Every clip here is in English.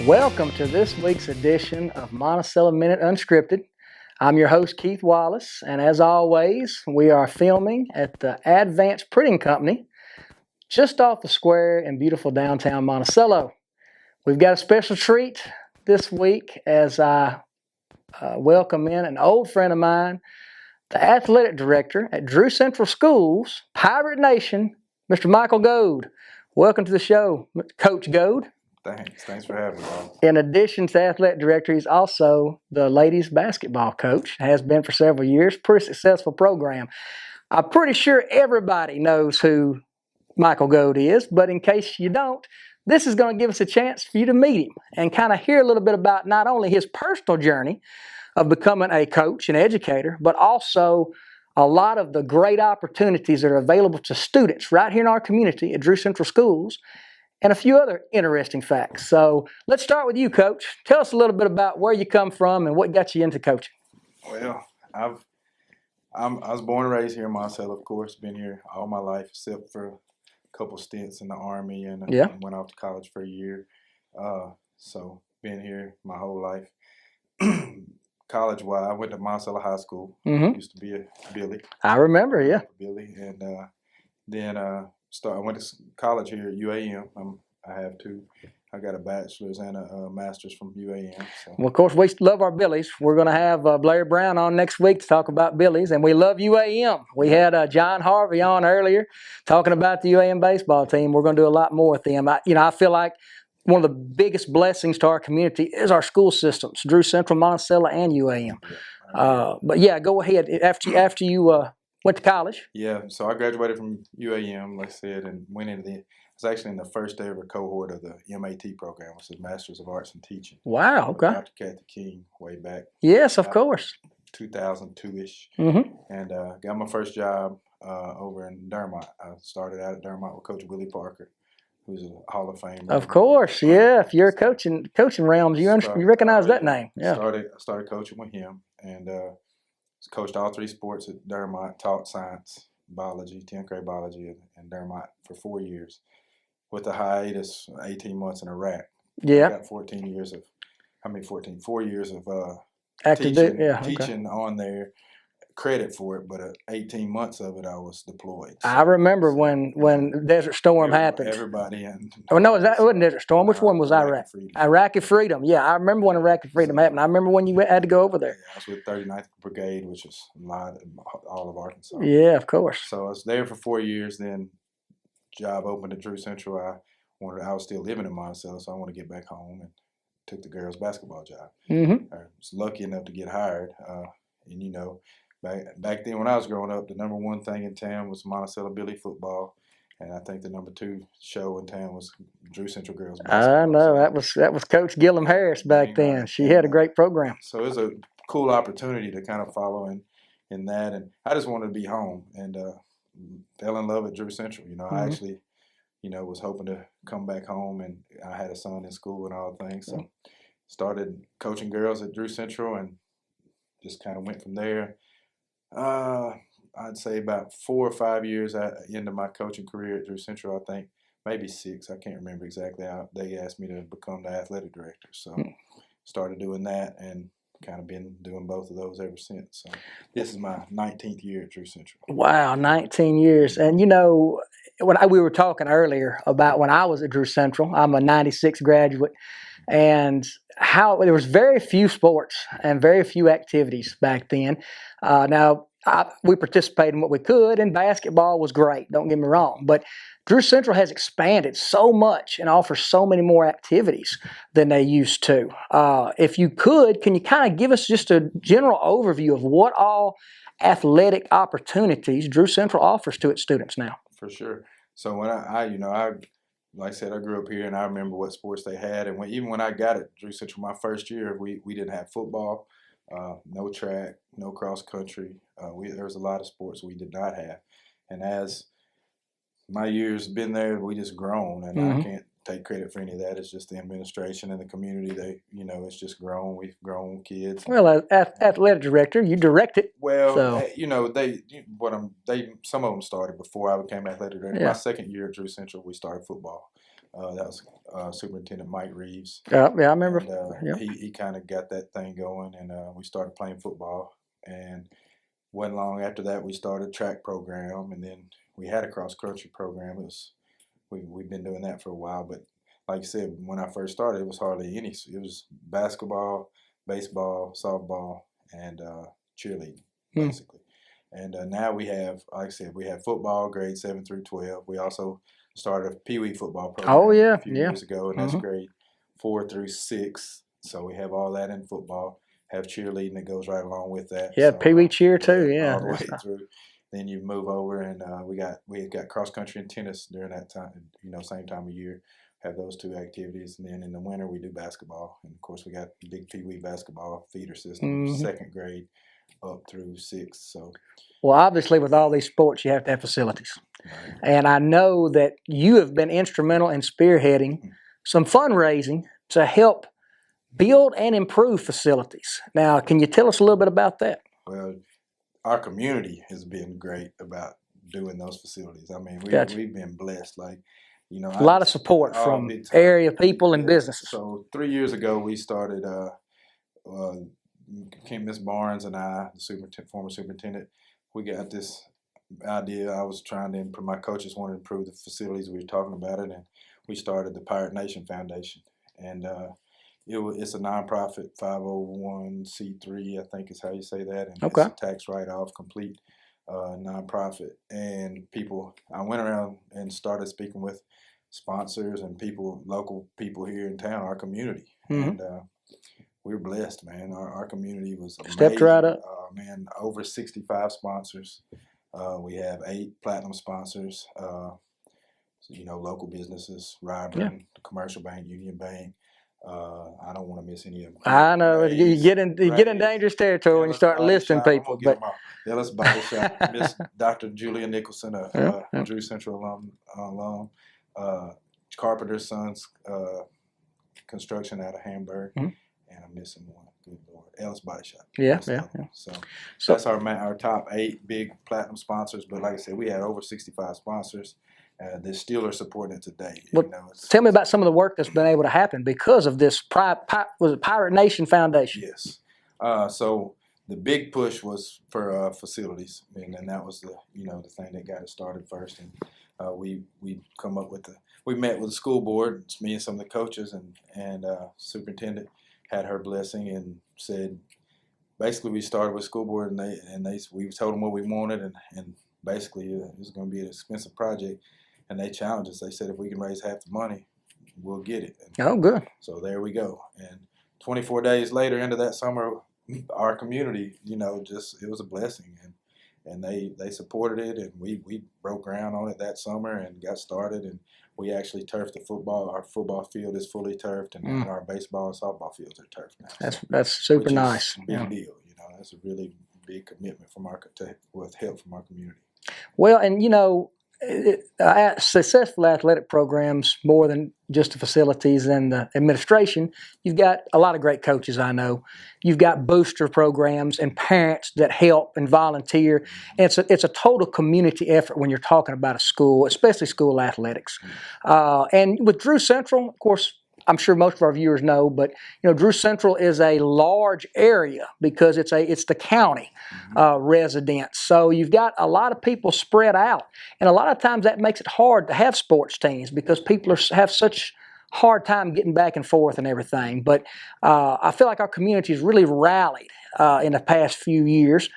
Welcome to this week's edition of Monticello Minute Unscripted. I'm your host, Keith Wallace, and as always, we are filming at the Advanced Printing Company just off the square in beautiful downtown Monticello. We've got a special treat this week as I welcome in an old friend of mine, the athletic director at Drew Central Schools, Pirate Nation, Mr. Michael Goad. Welcome to the show, Coach Goad. Thanks for having me, Bob. In addition to athletic director, he's also the ladies basketball coach, has been for several years, pretty successful program. I'm pretty sure everybody knows who Michael Goad is, but in case you don't, this is going to give us a chance for you to meet him and kind of hear a little bit about not only his personal journey of becoming a coach and educator, but also a lot of the great opportunities that are available to students right here in our community at Drew Central Schools, and a few other interesting facts. So let's start with you, Coach. Tell us a little bit about where you come from and what got you into coaching. Well, I was born and raised here in Monticello, of course. Been here all my life, except for a couple stints in the Army and went off to college for a year. So been here my whole life. College-wise, I went to Monticello High School. Used to be a Billy. I remember, yeah. Billy, and then I went to college here at UAM. I have two. I got a bachelor's and a master's from UAM. So. Well, of course, we love our Billies. We're going to have Blair Brown on next week to talk about Billies, and we love UAM. We had John Harvey on earlier talking about the UAM baseball team. We're going to do a lot more with them. I feel like one of the biggest blessings to our community is our school systems, Drew Central, Monticello, and UAM. But yeah, go ahead. After you went to college. Yeah, so I graduated from UAM, like I said, and went into I was actually in the first ever cohort of the MAT program, which is Masters of Arts in Teaching. Wow, okay. Dr. Kathy King, way back. Yes, of course. 2002-ish. And got my first job over in Dermot. I started out at Dermot with Coach Willie Parker, who's a Hall of Famer. Of course, yeah. If you're coaching realms, you recognize that name. Yeah. I started coaching with him, and coached all three sports at Dermot, taught science, biology, 10th grade biology in Dermot for 4 years, with a hiatus, 18 months in Iraq. Yeah. I got 4 years of Active teaching on there, credit for it, but 18 months of it I was deployed. So, I remember when Desert Storm happened. Everybody in. Oh no, it wasn't Desert Storm. Which one was Iraq? Iraqi Freedom. Yeah, I remember when Iraqi Freedom happened. I remember when you had to go over there. Yeah, I was with 39th Brigade, which is all of Arkansas. Yeah, of course. So I was there for 4 years. Then job opened at Drew Central. I was still living in Monticello, so I wanted to get back home and took the girls' basketball job. I was lucky enough to get hired, and back then when I was growing up, the number one thing in town was Monticello Billy football, and I think the number 2 show in town was Drew Central girls basketball. I know that was Coach Gillum Harris back then. She had a great program. So it was a cool opportunity to kind of follow in that, and I just wanted to be home and fell in love at Drew Central. I actually, was hoping to come back home, and I had a son in school and all things, so started coaching girls at Drew Central and just kind of went from there. I'd say about 4 or 5 years into my coaching career at Drew Central, I think maybe 6. I can't remember exactly. They asked me to become the athletic director, so started doing that and kind of been doing both of those ever since. So this is my 19th year at Drew Central. Wow, 19 years. And when we were talking earlier about when I was at Drew Central, I'm a 96 graduate, and how there was very few sports and very few activities back then. We participated in what we could, and basketball was great, don't get me wrong. But Drew Central has expanded so much and offers so many more activities than they used to. If you could, can you kind of give us just a general overview of what all athletic opportunities Drew Central offers to its students now? For sure. So when I like I said, I grew up here, and I remember what sports they had. And even when I got at Drew Central my first year, we didn't have football, no track, no cross country. There was a lot of sports we did not have. And as my years been there, we just grown, and I can't take credit for any of that. It's just the administration and the community. It's just grown. We've grown kids. Well, as athletic director, you direct it. Well, some of them started before I became athletic director. Yeah. My second year at Drew Central, we started football. That was Superintendent Mike Reeves. Yeah, I remember. And Yeah. he kind of got that thing going, and we started playing football. And wasn't long after that, we started a track program, and then we had a cross country program. We've been doing that for a while, but like you said, when I first started, it was hardly any. It was basketball, baseball, softball, and cheerleading, basically. And now we have, like I said, we have football grades 7 through 12. We also started a Pee Wee football program Oh yeah, a few years ago, and that's grade 4 through 6. So we have all that in football. Have cheerleading that goes right along with that. Yeah, So Pee Wee cheer too. Yeah, all the way through. Then you move over, and we got cross country and tennis during that time. Same time of year. Have those two activities, and then in the winter we do basketball. And of course, we got big Pee Wee basketball feeder system, second grade up through 6. So, well, obviously, with all these sports, you have to have facilities. right. And I know that you have been instrumental in spearheading some fundraising to help build and improve facilities. Now, can you tell us a little bit about that? Well, our community has been great about doing those facilities. I mean, we've been blessed. Like, A lot of support from area people and businesses. So 3 years ago, we started. Miss Barnes and I, the former superintendent, we got this idea. I was trying to improve. My coaches wanted to improve the facilities. We were talking about it, and we started the Pirate Nation Foundation. And it's a nonprofit 501c3, I think is how you say that, and it's a tax write-off, complete nonprofit. And I went around and started speaking with sponsors and local people here in town, our community, and we're blessed, man. Our community was amazing. Stepped right up. Man, over 65 sponsors. We have 8 platinum sponsors. Local businesses, Ryburn, the Commercial Bank, Union Bank. I don't want to miss any of them. I know. You get in dangerous territory when you start listing people. But Ellis Body Shop, Miss Dr. Julia Nicholson, Drew Central alum, Carpenter's Sons Construction out of Hamburg, and I'm missing one. Good Lord, Ellis Body Shop. Yeah. So that's our top 8 big platinum sponsors. But like I said, we had over 65 sponsors. They still are supporting it today. Well, tell me about some of the work that's been able to happen because of this Pirate Nation Foundation. Yes. So the big push was for facilities, and that was the thing that got it started first. And we met with the school board. It's me and some of the coaches, and superintendent had her blessing and said, basically we started with school board, and we told them what we wanted, and basically it was going to be an expensive project. And they challenged us. They said, if we can raise half the money, we'll get it. Oh, good. So there we go. And 24 days later into that summer, our community, it was a blessing. And they supported it. And we broke ground on it that summer and got started. And we actually turfed the football. Our football field is fully turfed. And our baseball and softball fields are turfed now. That's super nice. Big deal. That's a really big commitment with help from our community. Well, and successful athletic programs, more than just the facilities and the administration, you've got a lot of great coaches, I know. You've got booster programs and parents that help and volunteer. And it's a total community effort when you're talking about a school, especially school athletics. And with Drew Central, of course, I'm sure most of our viewers know, but Drew Central is a large area because it's the county residents. So you've got a lot of people spread out, and a lot of times that makes it hard to have sports teams because people have such hard time getting back and forth and everything. But I feel like our community has really rallied in the past few years,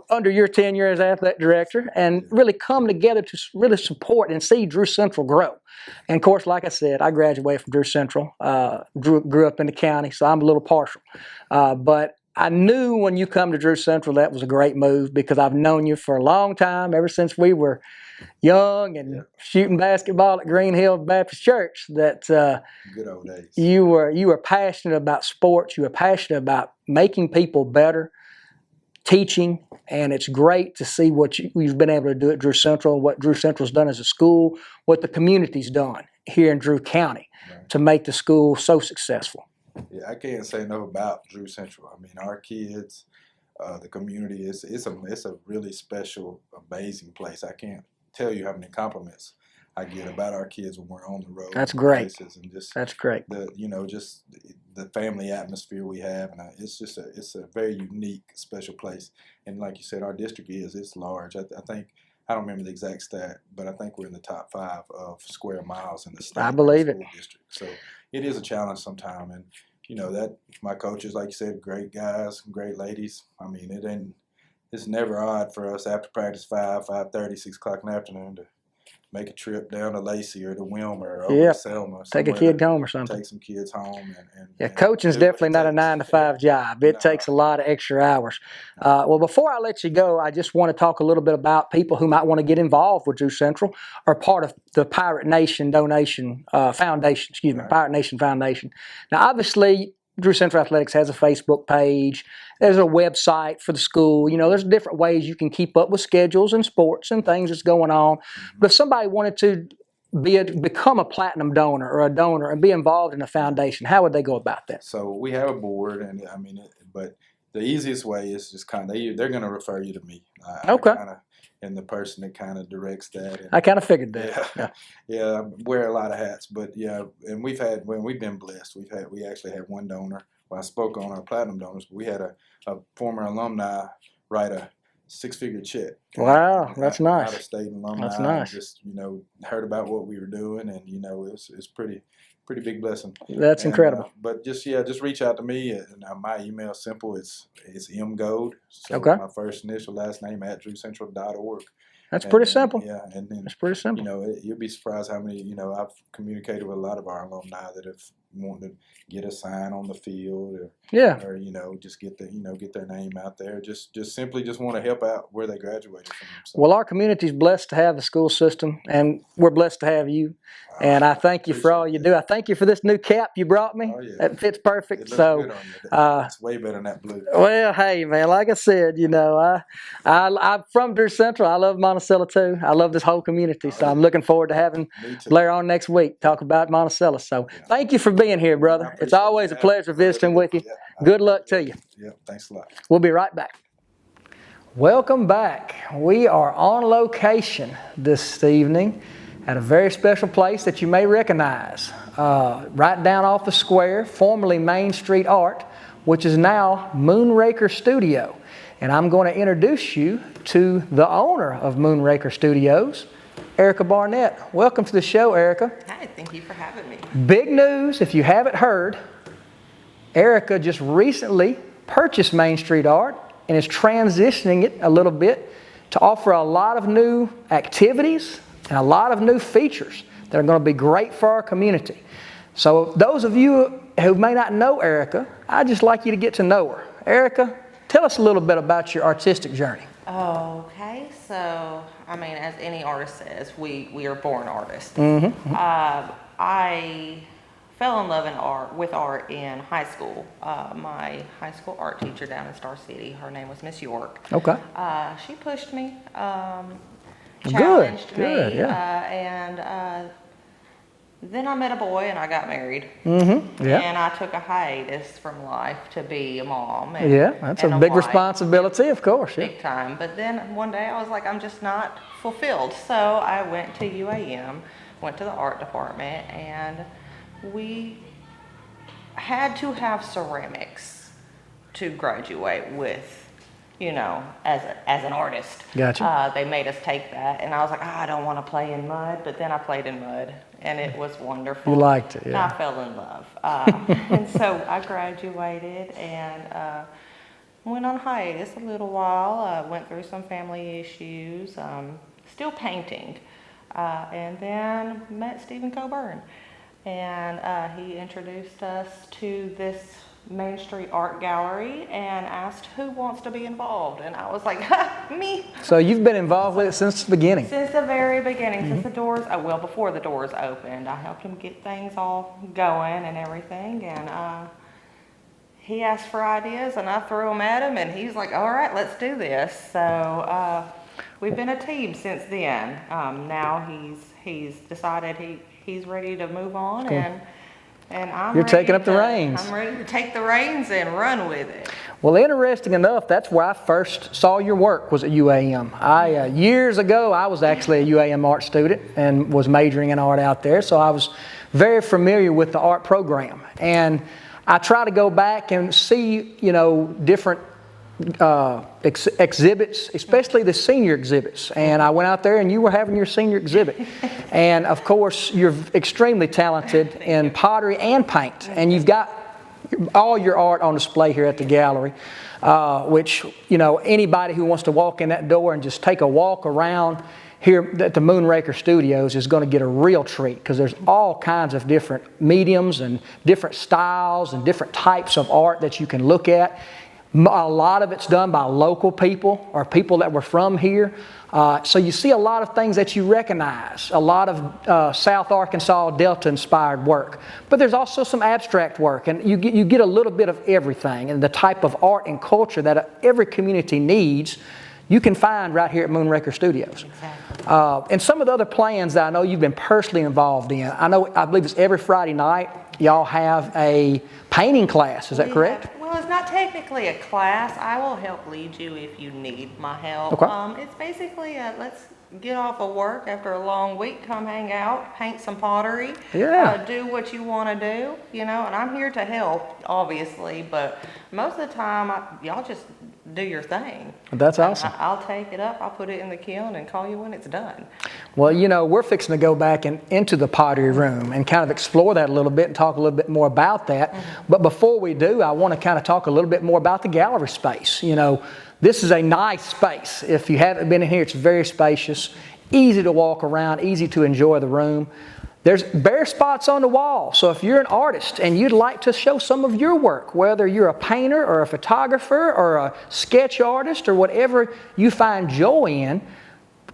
under your tenure as athletic director, and really come together to really support and see Drew Central grow. And of course, like I said, I graduated from Drew Central, grew up in the county, so I'm a little partial. But I knew when you come to Drew Central that was a great move because I've known you for a long time, ever since we were young and shooting basketball at Green Hill Baptist Church. That good old days. You were passionate about sports. You were passionate about making people better, teaching, and it's great to see what you've been able to do at Drew Central, what Drew Central's done as a school, what the community's done here in Drew County to make the school so successful. Yeah, I can't say enough about Drew Central. I mean, our kids, the community, it's a really special, amazing place. I can't tell you how many compliments I get about our kids when we're on the road. That's great. And just That's great. Just the family atmosphere we have, and it's a very unique, special place. And like you said, our district it's large. I think I don't remember the exact stat, but I think we're in the top 5 of square miles in the state. I believe it. District. So it is a challenge sometimes, and that my coaches, like you said, great guys, great ladies. I mean, it's never odd for us after practice 5:30, 6 o'clock in the afternoon to make a trip down to Lacey or to Wilmer or over to Selma. Take a kid home or something. Take some kids home. Coaching's definitely not a 9-to-5 job. It takes a lot of extra hours. Well, before I let you go, I just want to talk a little bit about people who might want to get involved with Drew Central or part of the Pirate Nation Foundation. Pirate Nation Foundation. Now, obviously, Drew Central Athletics has a Facebook page. There's a website for the school. There's different ways you can keep up with schedules and sports and things that's going on. But if somebody wanted to become a platinum donor or a donor and be involved in a foundation, how would they go about that? So we have a board, and but the easiest way is just they're going to refer you to me. And the person that kind of directs that. And, I kind of figured that. Yeah, wear a lot of hats, but and we've been blessed. We actually had one donor. Well, I spoke on our platinum donors, but we had a former alumni write a 6-figure check. Wow, that's nice. Out of state alumni. That's nice. Just heard about what we were doing, and it's pretty big blessing. That's incredible. But just reach out to me. And my email is simple. It's mgoad. So my first initial last name @ drewcentral.org. That's pretty simple. And then it's pretty simple. You'll be surprised how many. I've communicated with a lot of our alumni that have wanted to get a sign on the field, or just get their name out there. Just simply want to help out where they graduated from. So. Well, our community's blessed to have the school system, and we're blessed to have you. And I thank you for all you do. I thank you for this new cap you brought me. Oh, yeah. That fits perfect. It looks good on you. It's way better than that blue. Well, hey, man, like I said, I'm from Drew Central. I love Monticello, too. I love this whole community. So I'm looking forward to having Blair on next week, talk about Monticello. So thank you for being here, brother. It's always a pleasure visiting with you. Good luck to you. Yeah, thanks a lot. We'll be right back. Welcome back. We are on location this evening at a very special place that you may recognize. Right down off the square, formerly Main Street Art, which is now Moonraker Studio. And I'm going to introduce you to the owner of Moonraker Studios, Erika Barnett. Welcome to the show, Erika. Hi, thank you for having me. Big news, if you haven't heard, Erika just recently purchased Main Street Art and is transitioning it a little bit to offer a lot of new activities and a lot of new features that are going to be great for our community. So those of you who may not know Erika, I'd just like you to get to know her. Erika, tell us a little bit about your artistic journey. Okay, so, as any artist says, we are born artists. Mm-hmm. I fell in love with art in high school. My high school art teacher down in Star City, her name was Miss York. Okay. She pushed me, challenged me, yeah. And then I met a boy and I got married. Mm-hmm. Yeah. And I took a hiatus from life to be a mom. That's a big responsibility, of course. Big time. But then one day I was like, I'm just not fulfilled. So I went to UAM, went to the art department, and we had to have ceramics to graduate with, as an artist. Gotcha. They made us take that, and I was like, I don't want to play in mud, but then I played in mud, and it was wonderful. You liked it, yeah. I fell in love. And so I graduated and went on hiatus a little while, went through some family issues, still painting, and then met Stephen Coburn. And he introduced us to this Main Street Art Gallery and asked who wants to be involved. And I was like, me. So you've been involved with it since the beginning? Since the very beginning, since the doors, before the doors opened. I helped him get things all going and everything. And he asked for ideas and I threw them at him and he's like, all right, let's do this. So we've been a team since then. Now he's decided he's ready to move on. Cool. And You're taking up the reins. I'm ready to take the reins and run with it. Well, interesting enough, that's where I first saw your work, was at UAM. Years ago, I was actually a UAM art student and was majoring in art out there, so I was very familiar with the art program. And I try to go back and see, different exhibits, especially the senior exhibits. And I went out there and you were having your senior exhibit. And of course, you're extremely talented in pottery and paint. And you've got all your art on display here at the gallery, which, anybody who wants to walk in that door and just take a walk around here at the Moonraker Studios is going to get a real treat, because there's all kinds of different mediums and different styles and different types of art that you can look at. A lot of it's done by local people or people that were from here. So you see a lot of things that you recognize, a lot of South Arkansas Delta inspired work. But there's also some abstract work, and you get a little bit of everything, and the type of art and culture that every community needs, you can find right here at Moonraker Studios. Exactly. And some of the other plans that I know you've been personally involved in, I believe it's every Friday night y'all have a painting class, is that correct? Well, it's not technically a class. I will help lead you if you need my help. Okay. It's basically let's get off of work after a long week, come hang out, paint some pottery, do what you want to do, and I'm here to help, obviously, but most of the time, y'all just do your thing. That's awesome. I'll take it up, I'll put it in the kiln and call you when it's done. Well, we're fixing to go back into the pottery room and kind of explore that a little bit and talk a little bit more about that. Mm-hmm. But before we do, I want to kind of talk a little bit more about the gallery space. This is a nice space. If you haven't been in here, it's very spacious, easy to walk around, easy to enjoy the room. There's bare spots on the wall, so if you're an artist and you'd like to show some of your work, whether you're a painter or a photographer or a sketch artist or whatever you find joy in,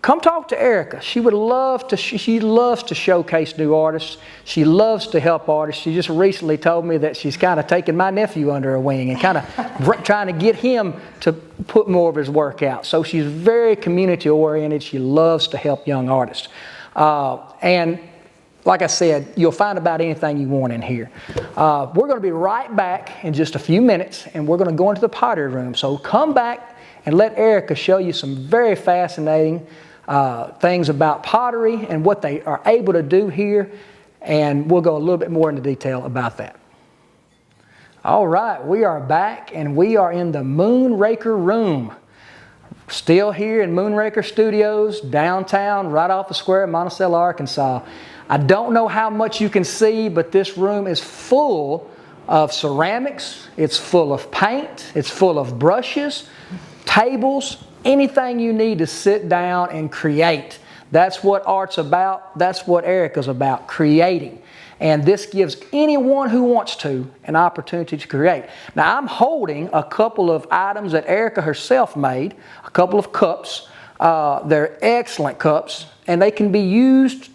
come talk to Erika. She loves to showcase new artists. She loves to help artists. She just recently told me that she's kind of taking my nephew under her wing and kind of trying to get him to put more of his work out. So she's very community oriented. She loves to help young artists. And like I said, you'll find about anything you want in here. We're going to be right back in just a few minutes, and we're going to go into the pottery room. So come back and let Erika show you some very fascinating things about pottery and what they are able to do here, and we'll go a little bit more into detail about that. All right, we are back, and we are in the Moonraker room. Still here in Moonraker Studios, downtown, right off the square of Monticello, Arkansas. I don't know how much you can see, but this room is full of ceramics. It's full of paint. It's full of brushes, tables, anything you need to sit down and create. That's what art's about. That's what Erika's about, creating. And this gives anyone who wants to an opportunity to create. Now, I'm holding a couple of items that Erika herself made, a couple of cups. They're excellent cups, and they can be used.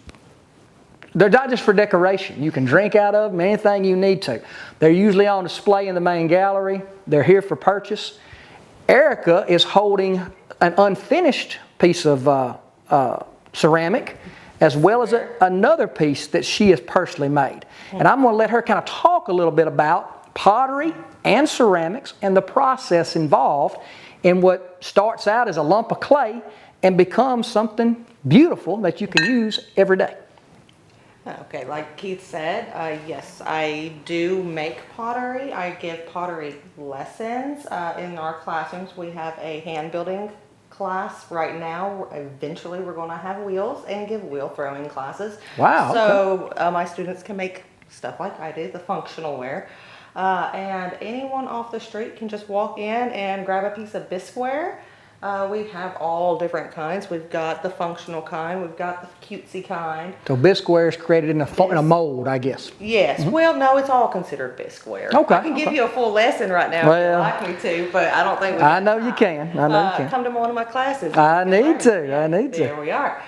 They're not just for decoration. You can drink out of them, anything you need to. They're usually on display in the main gallery. They're here for purchase. Erika is holding an unfinished piece of ceramic, as well as another piece that she has personally made. And I'm going to let her kind of talk a little bit about pottery and ceramics and the process involved in what starts out as a lump of clay and becomes something beautiful that you can use every day. Okay, like Keith said, yes, I do make pottery. I give pottery lessons. In our classrooms, we have a hand building class right now. Eventually, we're going to have wheels and give wheel throwing classes. Wow. So my students can make stuff like I do, the functional wear. And anyone off the street can just walk in and grab a piece of bisqueware. We have all different kinds. We've got the functional kind. We've got the cutesy kind. So bisqueware is created in a mold, I guess. Yes. Mm-hmm. Well, no, it's all considered bisqueware. Okay. I can give you a full lesson right now if you'd like me to, but I don't think we I know you can. I know you can. Come to one of my classes. I need to. There we are.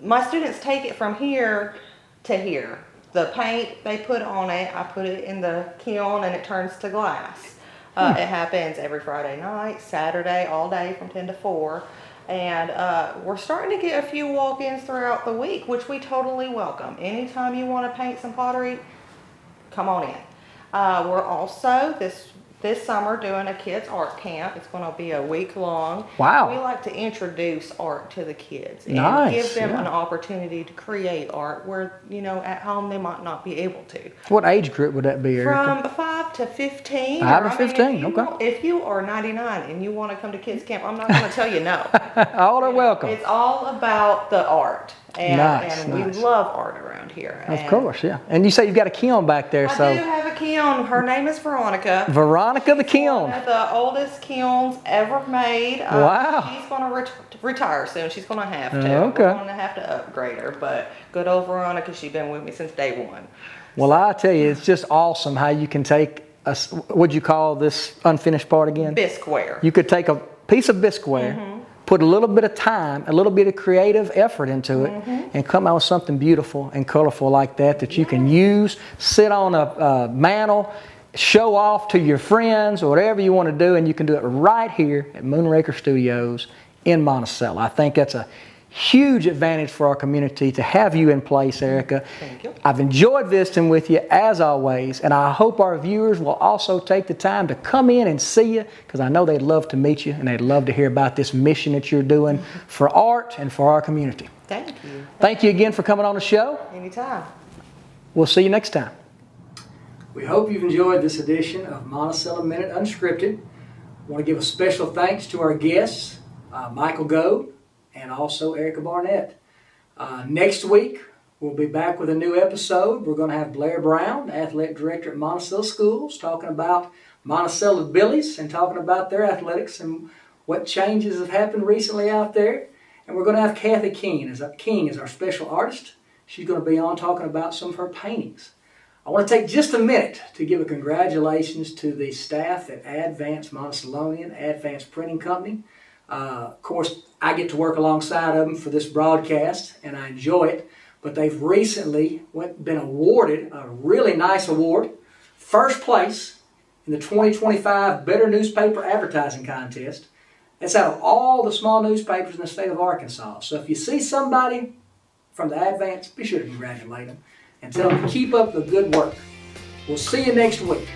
My students take it from here to here. The paint they put on it, I put it in the kiln and it turns to glass. It happens every Friday night, Saturday, all day from 10 to 4. And we're starting to get a few walk-ins throughout the week, which we totally welcome. Anytime you want to paint some pottery, come on in. We're also this summer doing a kids art camp. It's going to be a week long. Wow. We like to introduce art to the kids and Nice, give them yeah. an opportunity to create art where, at home they might not be able to. What age group would that be, Erika? From 5 to 15. 5 to I mean, 15, okay. If you are 99 and you want to come to kids camp, I'm not going to tell you no. All are welcome. It's all about the art. And we Nice. love art around here. Of course, yeah. And you say you've got a kiln back there, I so. do have a kiln. Her name is Veronica. Veronica the kiln. One of the oldest kilns ever made. Wow. She's going to retire soon. She's going to have to. Okay. We're going to have to upgrade her. But good old Veronica, she's been with me since day one. Well, I tell you, it's just awesome how you can take what'd you call this unfinished part again? Bisqueware. You could take a piece of bisqueware, put a little bit of time, a little bit of creative effort into it, and come out with something beautiful and colorful like that you can use, sit on a mantle, show off to your friends, or whatever you want to do, and you can do it right here at Moonraker Studios in Monticello. I think that's a huge advantage for our community to have you in place, Erika. Thank you. I've enjoyed visiting with you as always, and I hope our viewers will also take the time to come in and see you, because I know they'd love to meet you and they'd love to hear about this mission that you're doing for art and for our community. Thank you. Thank you again for coming on the show. Anytime. We'll see you next time. We hope you've enjoyed this edition of Monticello Minute Unscripted. I want to give a special thanks to our guests, Michael Goad and also Erika Barnett. Next week, we'll be back with a new episode. We're going to have Blair Brown, the athletic director at Monticello Schools, talking about Monticello Billies and talking about their athletics and what changes have happened recently out there. And we're going to have Kathy King as our special artist. She's going to be on talking about some of her paintings. I want to take just a minute to give a congratulations to the staff at Advance Monticellonian, Advance Printing Company. Of course, I get to work alongside of them for this broadcast, and I enjoy it. But they've recently been awarded a really nice award, first place in the 2025 Better Newspaper Advertising Contest. That's out of all the small newspapers in the state of Arkansas. So if you see somebody from the Advance, be sure to congratulate them and tell them to keep up the good work. We'll see you next week.